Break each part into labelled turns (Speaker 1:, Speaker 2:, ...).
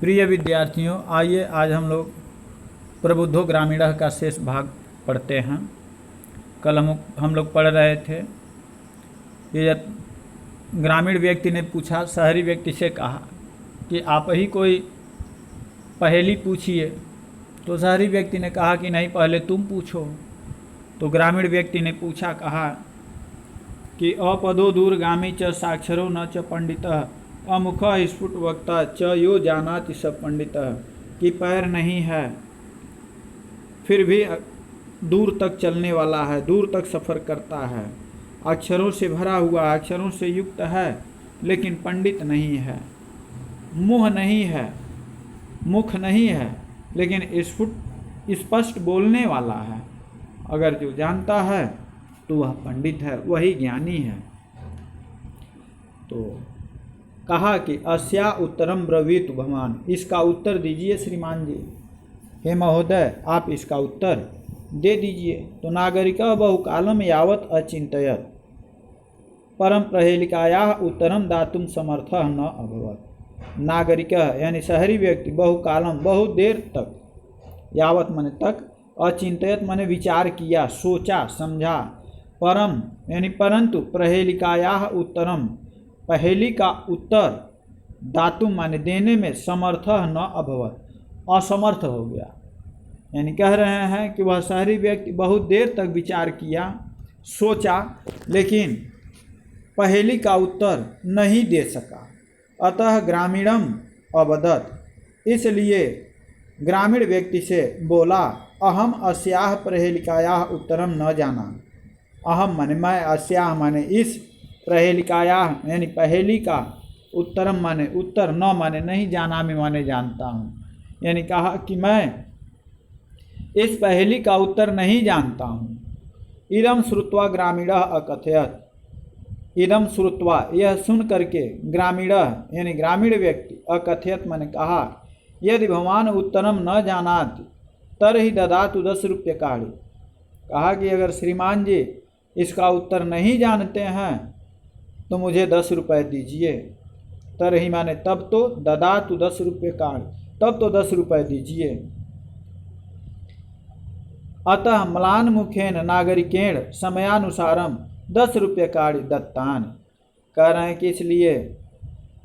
Speaker 1: प्रिय विद्यार्थियों, आइए आज हम लोग प्रबुद्धो ग्रामीणः का शेष भाग पढ़ते हैं। कल हम लोग पढ़ रहे थे। ये ग्रामीण व्यक्ति ने पूछा, शहरी व्यक्ति से कहा कि आप ही कोई पहेली पूछिए। तो शहरी व्यक्ति ने कहा कि नहीं, पहले तुम पूछो। तो ग्रामीण व्यक्ति ने पूछा, कहा कि अपदो दूरगामी च साक्षरो न च पंडितः अमुख स्फुट वक्ता च यो जानाति स पंडितः, कि पैर नहीं है फिर भी दूर तक चलने वाला है, दूर तक सफ़र करता है, अक्षरों से भरा हुआ, अक्षरों से युक्त है, लेकिन पंडित नहीं है, मुँह नहीं है, मुख नहीं है, लेकिन स्पष्ट बोलने वाला है। अगर जो जानता है तो वह पंडित है, वही ज्ञानी है। तो कहा कि अस्या उत्तरम ब्रवीतु भगवान, इसका उत्तर दीजिए श्रीमान जी। हे महोदय, आप इसका उत्तर दे दीजिए। तो नागरिकः बहुकालं यावत् अचिन्तयत् परम प्रहेलिकायाः उत्तरम दातुम समर्थः न अभवत्। नागरिकः यानी शहरी व्यक्ति, बहुकालम बहुत देर तक, यावत माने तक, अचिंतयत माने विचार किया, सोचा समझा, परम यानी परंतु, प्रहेलिकायाः उत्तरम पहेली का उत्तर, दातुम माने देने में, समर्थः न अभवत असमर्थ हो गया। यानी कह रहे हैं कि वह शहरी व्यक्ति बहुत देर तक विचार किया, सोचा, लेकिन पहेली का उत्तर नहीं दे सका। अतः ग्रामीणम अवदत्, इसलिए ग्रामीण व्यक्ति से बोला, अहम अस्याह प्रहेलिकायाः उत्तरम न जाना। अहम माने मैं, अस्याह माने इस, प्रहेलिकायाः यानी पहेली का, उत्तरम माने उत्तर, न माने नहीं, जाना में माने जानता हूँ। यानी कहा कि मैं इस पहेली का उत्तर नहीं जानता हूँ। इदम श्रुत्वा ग्रामीणः अकथयत्, इदम श्रुत्वा यह सुन करके, ग्रामीणः यानी ग्रामीण व्यक्ति, अकथयत माने कहा, यदि भगवान उत्तरम न जानाति तरहि ददातु 10 रूप्यकाणि। कहा कि अगर श्रीमान जी इसका उत्तर नहीं जानते हैं तो मुझे 10 रुपये दीजिए। तरहि माने तब तो, ददातु 10 रूप्यकाणि, तब तो 10 रुपये दीजिए। अतः म्लान मुखेन नागरिकेण समयानुसारम 10 रूप्यकाणि दत्तान। कह रहे हैं कि इसलिए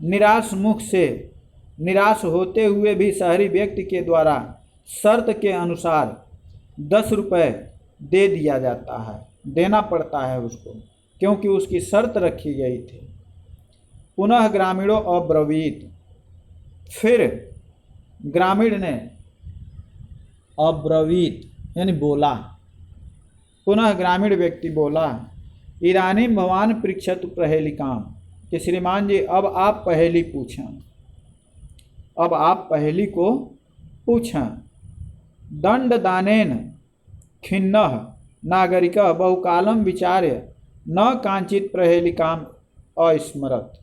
Speaker 1: निराश मुख से, निराश होते हुए भी शहरी व्यक्ति के द्वारा शर्त के अनुसार 10 रुपये दे दिया जाता है, देना पड़ता है उसको, क्योंकि उसकी शर्त रखी गई थी। पुनः ग्रामीणों अब्रवीत, फिर ग्रामीण ने अब्रवीत यानी बोला, पुनः ग्रामीण व्यक्ति बोला, इदानीं भवान पृच्छतु प्रहेलिकाम, कि श्रीमान जी अब आप पहेली पूछें, अब आप पहेली को पूछें। दंड दानेन खिन्नः नागरिकः बहुकालम विचार्य न कांचित प्रहेलिकाम अस्मरत।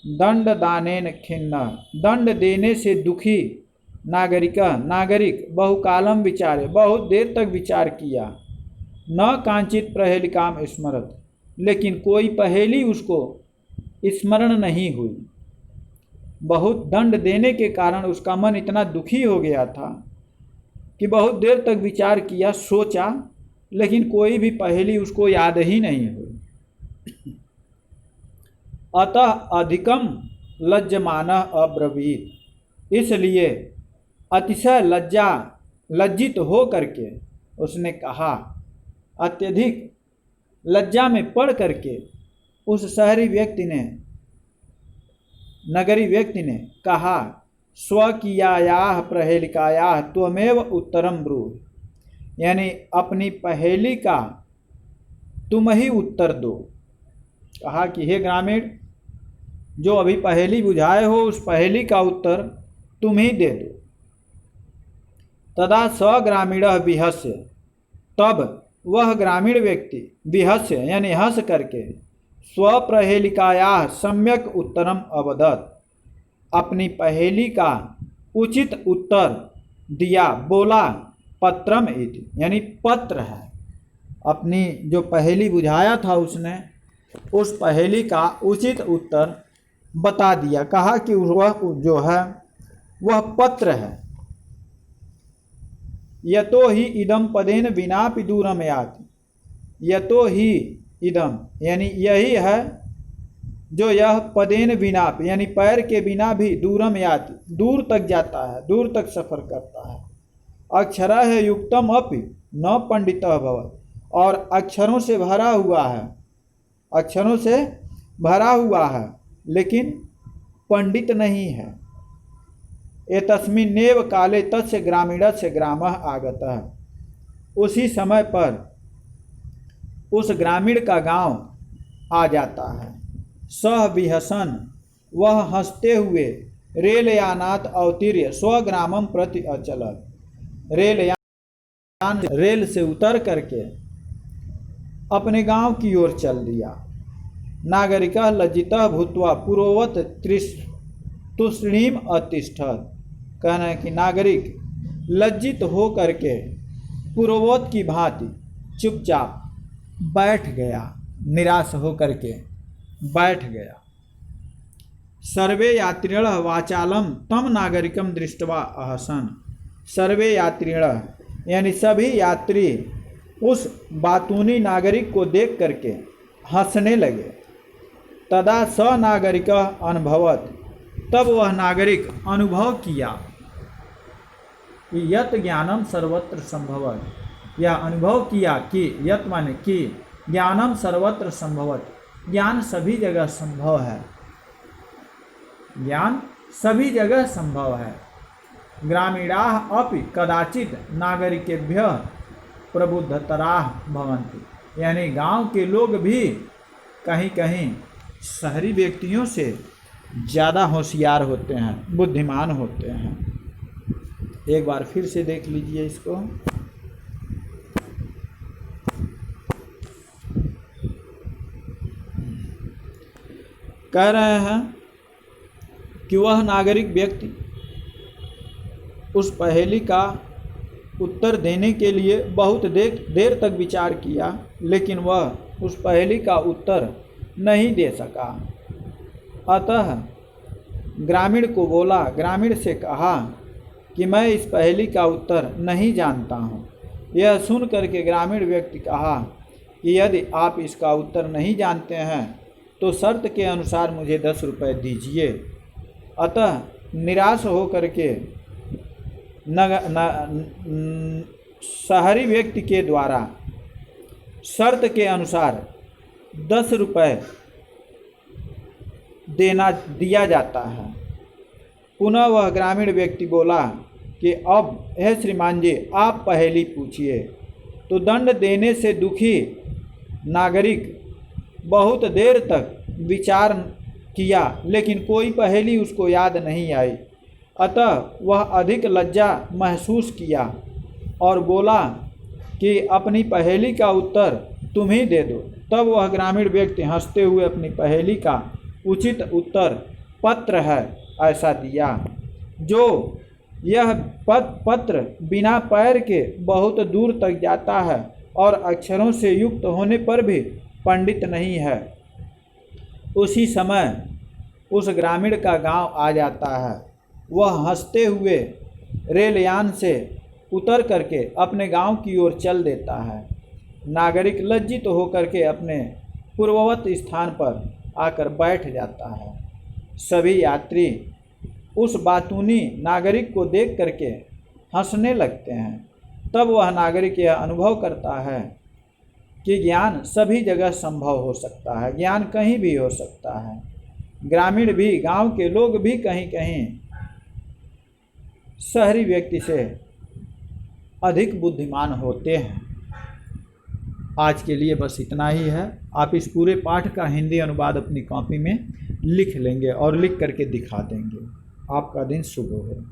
Speaker 1: दंड दानेन खिन्नः, दंड देने से दुखी, नागरिक बहुकालम विचार्य, बहुत देर तक विचार किया, न कांचित प्रहेलिकाम स्मरत, लेकिन कोई पहेली उसको स्मरण नहीं हुई। बहुत दंड देने के कारण उसका मन इतना दुखी हो गया था कि बहुत देर तक विचार किया, सोचा, लेकिन कोई भी पहेली उसको याद ही नहीं हुई। अतः अधिकम लज्जमानः अब्रवीत, इसलिए अतिशय लज्जित हो करके उसने कहा, अत्यधिक लज्जा में पड़ करके उस शहरी व्यक्ति ने, नगरी व्यक्ति ने कहा, स्वकीयायाः प्रहेलिकायाः त्वमेव उत्तरम ब्रूहि, यानी अपनी पहेली का तुम ही उत्तर दो। कहा कि हे ग्रामीण, जो अभी पहेली बुझाए हो उस पहेली का उत्तर तुम ही दे दो। तदा स ग्रामीणः विहस्य, तब वह ग्रामीण व्यक्ति विहस्य यानी हंस करके, स्वप्रहेलिकायाः सम्यक उत्तरम अवदत्, अपनी पहेली का उचित उत्तर दिया, बोला, पत्रम इति यानी पत्र है। अपनी जो पहेली बुझाया था उसने, उस पहेली का उचित उत्तर बता दिया, कहा कि वह जो है वह पत्र है। यतो ही इदम पदेन विनापि दूरम याति, यतो ही इदम यानी यही है जो यह पदेन विनाप यानी पैर के बिना भी दूरम याति दूर तक जाता है, दूर तक सफर करता है। अक्षरा है युक्तम अपि न पंडितः भवत्, और अक्षरों से भरा हुआ है, अक्षरों से भरा हुआ है लेकिन पंडित नहीं है। एतस्मिन्नेव काले तस्य ग्रामीणस्य ग्रामः आगतः, उसी समय पर उस ग्रामीण का गांव आ जाता है। सह विहसन, वह हंसते हुए रेलयानात् अवतीर्य स्वग्रामं प्रति अचलत्, रेल से उतर करके अपने गांव की ओर चल दिया। नागरिकः लज्जितः भूत्वा पूर्ववत् तूष्णीम अतिष्ठत्, कहना है कि नागरिक लज्जित हो करके पूर्ववत की भांति चुपचाप बैठ गया, निराश हो करके बैठ गया। सर्वे यात्रिणः वाचालम तम नागरिकम दृष्ट्वा अहसन, सर्वे यात्रिणः यानी सभी यात्री उस बातूनी नागरिक को देख करके हंसने लगे। तदा स नागरिक अनुभवत, तब वह नागरिक अनुभव किया कि यत ज्ञानम सर्वत्र संभवत, यह अनुभव किया कि यत माने कि ज्ञानम सर्वत्र संभवत, ज्ञान सभी जगह संभव है, ज्ञान सभी जगह संभव है। ग्रामीणाः अपि कदाचित नागरिकेभ्यः प्रबुद्धतराः भवन्ति, यानी गांव के लोग भी कहीं कहीं शहरी व्यक्तियों से ज़्यादा होशियार होते हैं, बुद्धिमान होते हैं। एक बार फिर से देख लीजिए इसको। कह रहे हैं कि वह नागरिक व्यक्ति उस पहेली का उत्तर देने के लिए बहुत देर तक विचार किया, लेकिन वह उस पहेली का उत्तर नहीं दे सका। अतः ग्रामीण को बोला, ग्रामीण से कहा कि मैं इस पहेली का उत्तर नहीं जानता हूँ। यह सुन करके ग्रामीण व्यक्ति कहा कि यदि आप इसका उत्तर नहीं जानते हैं तो शर्त के अनुसार मुझे 10 रुपये दीजिए। अतः निराश हो करके शहरी व्यक्ति के द्वारा शर्त के अनुसार 10 रुपये दिया जाता है। पुनः वह ग्रामीण व्यक्ति बोला कि अब हे श्रीमान जी आप पहेली पूछिए। तो दंड देने से दुखी नागरिक बहुत देर तक विचार किया, लेकिन कोई पहेली उसको याद नहीं आई। अतः वह अधिक लज्जा महसूस किया और बोला कि अपनी पहेली का उत्तर तुम ही दे दो। तब वह ग्रामीण व्यक्ति हंसते हुए अपनी पहेली का उचित उत्तर पत्र है ऐसा दिया। जो यह पत्र बिना पैर के बहुत दूर तक जाता है और अक्षरों से युक्त होने पर भी पंडित नहीं है। उसी समय उस ग्रामीण का गांव आ जाता है। वह हंसते हुए रेलयान से उतर करके अपने गांव की ओर चल देता है। नागरिक लज्जित होकर के अपने पूर्ववत स्थान पर आकर बैठ जाता है। सभी यात्री उस बातूनी नागरिक को देख करके हंसने लगते हैं। तब वह नागरिक यह अनुभव करता है कि ज्ञान सभी जगह संभव हो सकता है, ज्ञान कहीं भी हो सकता है। ग्रामीण भी, गांव के लोग भी कहीं कहीं शहरी व्यक्ति से अधिक बुद्धिमान होते हैं। आज के लिए बस इतना ही है। आप इस पूरे पाठ का हिंदी अनुवाद अपनी कॉपी में लिख लेंगे और लिख करके दिखा देंगे। आपका दिन शुभ हो।